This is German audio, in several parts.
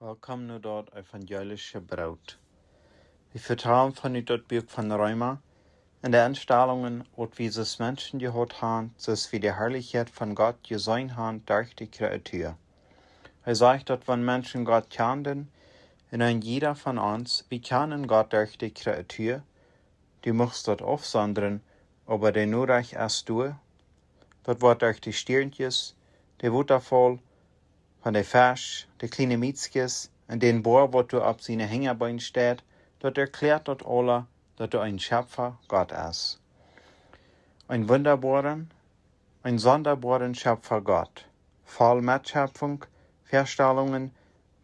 Welkom nu dort evangelische Braut. Wir vertrauen von dort Buch von Römer in der Einstellungen, wat wie es Menschen gehört haben, dass wir die Herrlichkeit von Gott gesehen haben durch die Kreatur. Sagt, dass wenn Menschen Gott kennen, und ein jeder von uns, wir kennen Gott durch die Kreatur, die muss dort aufsondern, aber der nur reich erst du, dort wird durch die Stierntjes, der Wuttervoll, von der Fisch, der kleine Mietskes, und den Bohr, wo du auf seine Hängerbein steht, dort erklärt dort alle, dass du ein Schöpfer Gott ist. Ein wunderbaren, ein sonderbaren Schöpfer Gott, voll mit Schöpfung, Verstellungen,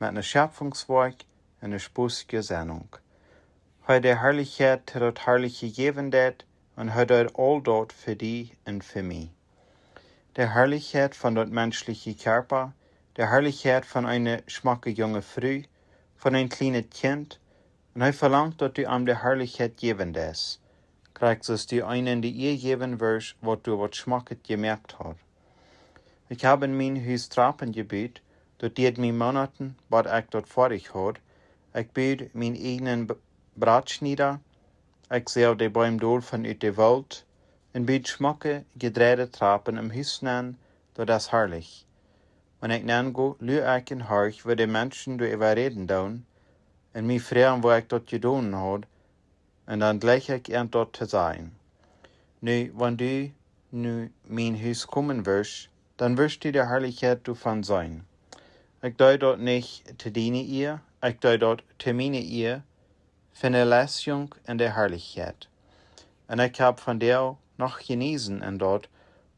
mit einer Schöpfungswerk und einer spußige Sendung. Heute der Herrlichkeit dort herrliche Gewendet und heute all dort für die und für mich. Der Herrlichkeit von dort menschliche Körper, der Herrlichkeit von einer schmacke junge Frau, von ein kleines Kind, und er verlangt, dass du ihm der Herrlichkeit geben des. Kriegst es die einen, die ihr geben wirst, was du was schmacket gemerkt hast. Ich habe in mein Haus Trappen gebüht, dort die mir Monaten, was ich dort vor ich hat. Ich büht mein eigenen Bratschnieder, ich sehe die Bäume dol von ut der Welt, und büht schmacke, gedrehte Trappen im Haus nennen, dort das herrlich. Wenn ich nango, lü ich in Horch, wo die Menschen du überreden daun, und mich fragen, wo ich dort gedonen hat, und dann gleich ich an dort zu sein. Nu, wenn du nu mein Haus kommen wirst, dann wirst du der Herrlichkeit davon sein. Ich deu dort nicht zu deine ihr, ich deu dort zu meine ihr, für eine Leistung in der Herrlichkeit. Und ich hab von der noch genießen und dort,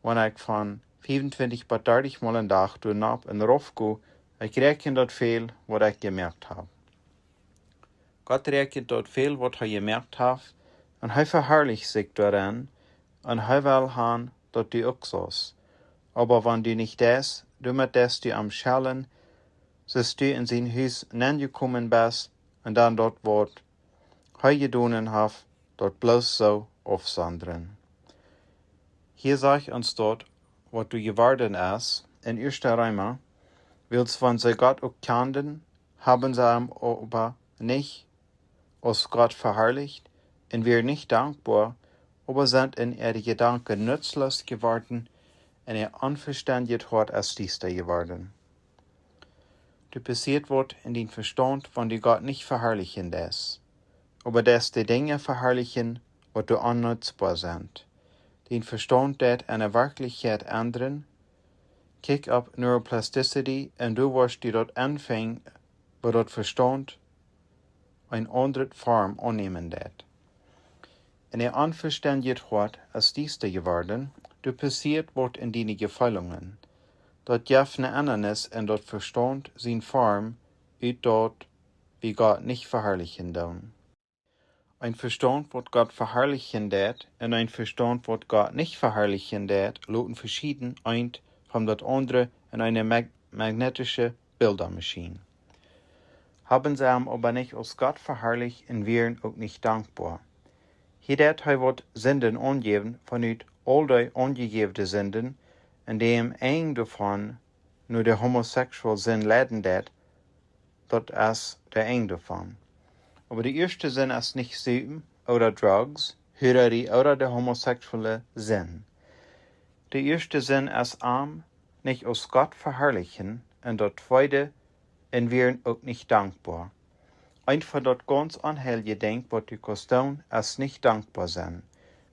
wenn ich von 25 bis 30 Mal am Tag durch ab und raufgehe, ich rechne dort viel, was ich gemerkt habe. Gott rechnet dort viel, was er gemerkt hat, und er verherrlicht sich daran, und er will haben, dort die auch so. Aber wenn du nicht das, du mit das du am Schellen, dass du in sein Haus gekommen bist, und dann dort wird, er gedonen hat, dort bloß so aufsondern. Hier sag ich uns dort, was du geworden ist, in 1. Römer, willst, wenn sie Gott auch kannten, haben sie ihm aber nicht als Gott verherrlicht, und wir nicht dankbar, aber sind in ihre Gedanken nutzlos geworden, und ihr unverständig hat als dieser geworden. Du passiert wird in den Verstand, wenn du Gott nicht verherrlichen lässt, aber dass die Dinge verherrlichen, was du unnutzbar sind. Den Verstand det eine Wirklichkeit ändern, kick auf Neuroplasticity, und du wirst dir dort anfangen, wo dort Verstand eine andere Form annehmen det. Und er unverständig hat als dieser geworden, du passiert wird in deine Gefällungen. Dort jeffne Ananas und dort Verstand sin Form, ut dort, wie Gott nicht verherrlichen tun. Ein Verstand, wird Gott verherrlichen det, und ein Verstand, wird Gott nicht verherrlichen det, loten verschieden ein von das andere in eine magnetische Bildermaschine. Haben sie ihm aber nicht als Gott verherrlicht und wären auch nicht dankbar. Hier wird Sünden angeben von ut all die angegebene Sünden, in dem ein davon nur der homosexuelle Sinn leiden det, dort ist der ein davon. Aber die erste Sinn ist nicht Süden oder Drugs, Hurerei oder der homosexuelle Sinn. Der erste Sinn ist arm, nicht aus Gott verherrlichen, und dort zweite, und wir auch nicht dankbar. Einfach dort ganz anheilige denkt, was die Kostung ist nicht dankbar sein.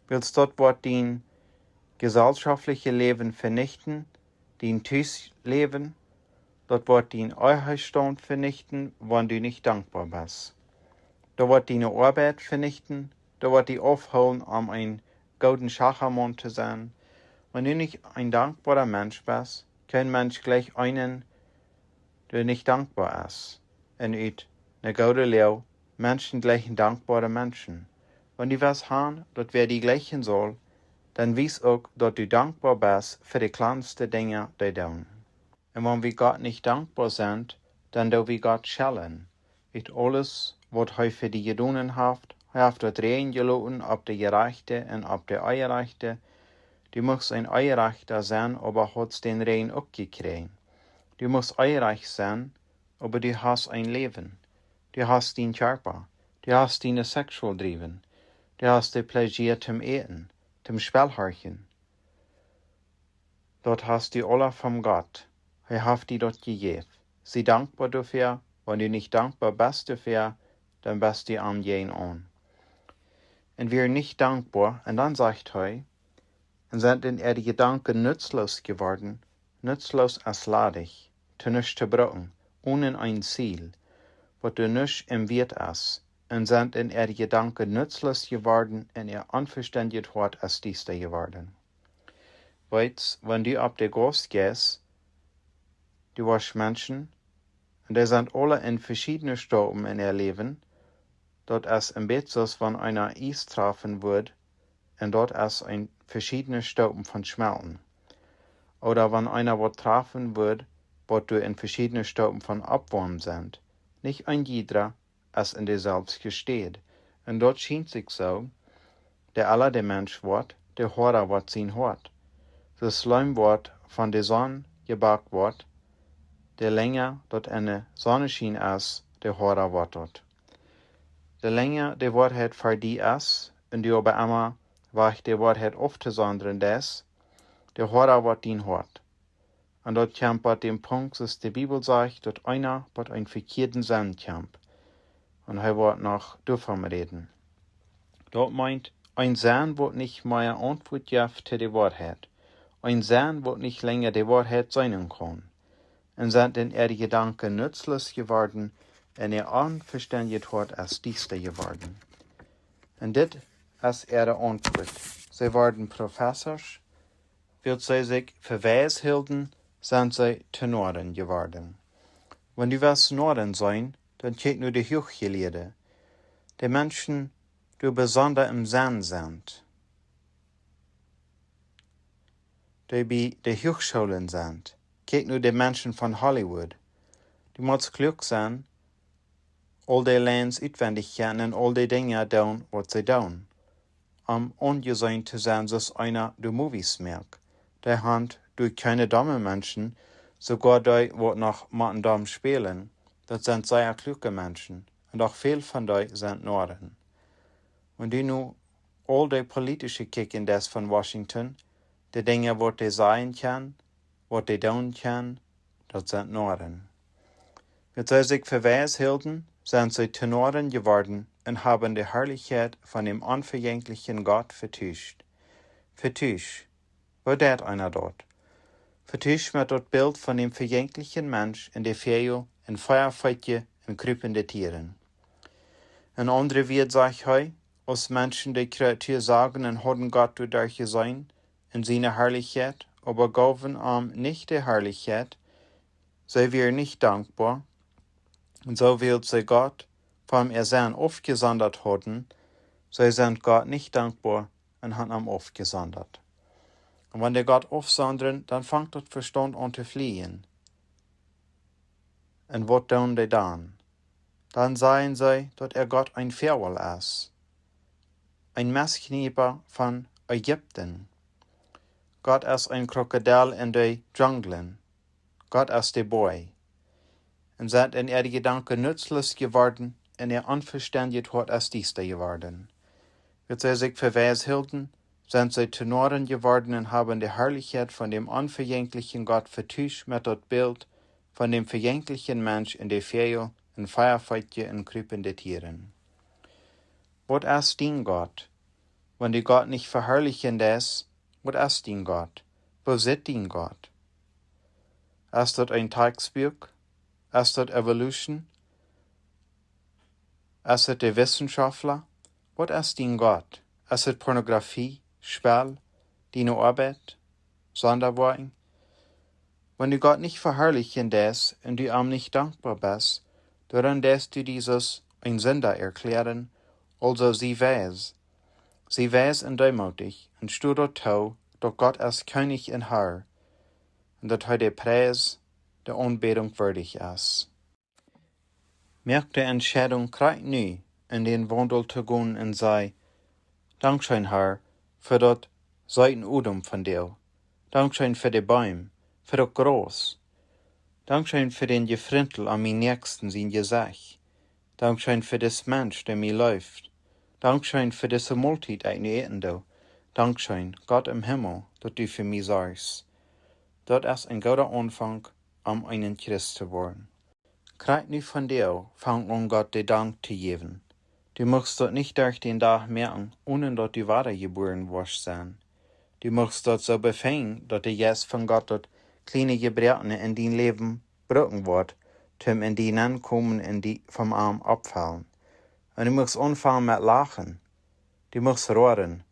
Willst dort wird dein gesellschaftliche Leben vernichten, dein Leben, dort wird dein Ehestand vernichten, wenn du nicht dankbar bist. Da wird deine Arbeit vernichten, da wird die aufholen, um ein golden Schachermann zu sein. Wenn du nicht ein dankbarer Mensch bist, kein Mensch gleich einen, der nicht dankbar ist. Und eine gute Lehre, Menschen gleichen dankbare Menschen. Wenn du was haben, dort wer die gleichen soll, dann wies auch, dass du dankbar bist für die kleinsten Dinge, die tun. Und wenn wir Gott nicht dankbar sind, dann do wir Gott schellen. Nicht alles, was er für die gedonen hat, hat dort reingelassen, ob der Gerechte und ob der Ungerechte. Du musst ein Ungerechter sein, aber hast den Rein auch gekriegt. Du musst ungerecht sein, aber du hast ein Leben. Du hast den Körper. Du hast deine Sexualdriven. Du hast die Plezier zum Eten, zum Spellhorchen. Dort hast du alle vom Gott. Er hat dir dort gegeben. Sei dankbar dafür. Wenn du nicht dankbar bist dafür, dann bist du am Gehen an. Und wir nicht dankbar, und dann sagt er, und sind in die Gedanken nutzlos geworden, nutzlos als ladig, zu nichts zu brauchen, ohne ein Ziel, was du nicht im Wert ist, und sind in die Gedanken nutzlos geworden, und ihr unverständigt Wort als diese geworden. Weißt, wenn du auf der Gast gehst, du hast Menschen, und die sind alle in verschiedenen Stufen in ihr Leben, dort es im Bett ist, wenn einer Eis treffen wird, und dort es ein verschiedene Stufen von Schmelzen. Oder wenn einer was treffen wird, wo du in verschiedene Stufen von Abwärmen sind. Nicht ein jeder, es in dir selbst gesteht. Und dort schien sich so, der aller der Mensch wird, der Horror wird sein Hort. Das Schleimwort von der Sonne gebackt wird, der länger dort eine Sonnenschein ist, der Horror wird dort. Der länger der Wahrheit für die ist, und die aber immer wach der Wahrheit oft zu sondern des, der Horror wird den Hort. Und dort kämpft bei dem Punkt, dass die Bibel sagt, dass einer bei einen verkehrten Sinn kämpft. Und er wird noch davon reden. Dort meint, ein Sinn wird nicht mehr Antwort geben zu der Wahrheit. Ein Sinn wird nicht länger die Wahrheit sein können. Und sind in ihre Gedanken nutzlos geworden, und ihr unverständigt Wort als diese geworden. Und das ist ihre Antwort. Sie werden Professors, wird sie sich für Weis hielten, sind sie Tenoren geworden. Wenn du willst Norden sein, dann check nur die Hochgelehrten, die Menschen, die besonders im Sinn sind, die bei den Hochschulen sind. Kijk nur die Menschen von Hollywood. Die muss klug sein, all die Lands auswendig kennen und all die Dinge tun, was sie tun. Ungesehen zu sein, dass einer die Movies merkt. Die Hand durch keine dummen Menschen, sogar die, die noch mit dumm spielen, das sind sehr kluge Menschen. Und auch viele von denen sind Norden. Und die nu all die politische Kicken des von Washington, die Dinge, was die sagen kann, was die tun kann, das sind Norden. Wenn sie sich für Weis hielten, sind sie Tenoren geworden und haben die Herrlichkeit von dem unvergänglichen Gott vertuscht. Vertuscht. Wo dat einer dort? Vertuscht mit das Bild von dem vergänglichen Mensch in der Fehl, in Feuerfeuchte, in krüppende Tieren. Ein anderer wird sagt heu, als Menschen die Kreatur sagen und haben Gott durch sein, in seiner Herrlichkeit, aber gaben nicht die Herrlichkeit, sie wären nicht dankbar, und so will sie Gott, vom er sein aufgesondert hatten, sie sind Gott nicht dankbar und haben ihm aufgesondert. Und wenn die Gott aufsondern, dann fängt das Verstand an zu fliehen. Und was tun die dann? Dann sagen sie, dass Gott ein Pharao ist, ein Messknieper von Ägypten. Gott ist ein Krokodil in den Dschungeln. Gott ist der Boy. Und sind in ihre Gedanken nutzlos geworden, und ihr unverständigt Wort ist diese geworden. Wird sie sich für Weis hielten, sind sie Tenoren geworden und haben die Herrlichkeit von dem unvergänglichen Gott vertuscht mit das Bild von dem vergänglichen Mensch in der Fehl, in Feuerfeuchte und krüppende Tieren. Was ist dein Gott? Wenn die Gott nicht verherrlichen ist, was ist dein Gott? Wo sitzt dein Gott? Ist das ein Textbuch? Ist das Evolution? Ist das der Wissenschaftler? Was ist dein Gott? Ist das Pornografie, Spiel, deine Arbeit, Sonderwagen? Wenn du Gott nicht verherrlichen lässt und du ihm nicht dankbar bist, dann lässt du dieses ein Sünder erklären, also sie weiß. Sie weiß und demutig und studiert tau, doch Gott ist König und Herr, und dass er der Preis der Anbetung würdig ist. Merkt die Entscheidung gleich nu in den Wandel zu gehen und sei, Dankeschön, Herr, für das Seitenudum von dir. Dankeschön für die Bäume, für das Gras. Dankeschön für den Gefrintel an mein Nächsten sein Gesach. Dankeschön für das Mensch, der mir läuft. Dankeschön für diese Multit, die ich nu eten do. Dankeschön, Gott im Himmel, dass du für mich sorgst. Das ist ein guter Anfang, einen Christ zu werden. Krieg nu von dir, fang an Gott den Dank zu geben. Du musst dort nicht durch den Tag merken, ohne dass du weitergeboren wirst sein. Du musst dort so befehlen, dass du jetzt von Gott dort kleine Gebrechen in dein Leben brücken wird, zum in die ankommen, in die vom Arm abfallen. Und du musst anfangen mit Lachen. Du musst reden.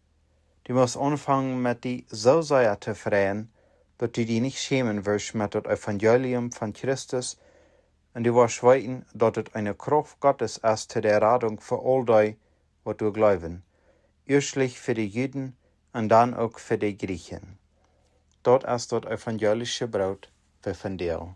Du musst anfangen mit die so sehr zu freuen, dass du dich nicht schämen wirst mit dem Evangelium von Christus, und du wirst wissen, dass es eine Kraft Gottes ist zur Errettung für all die, was du glauben. Erstlich für die Juden und dann auch für die Griechen. Dort ist das evangelische Brot für von dir.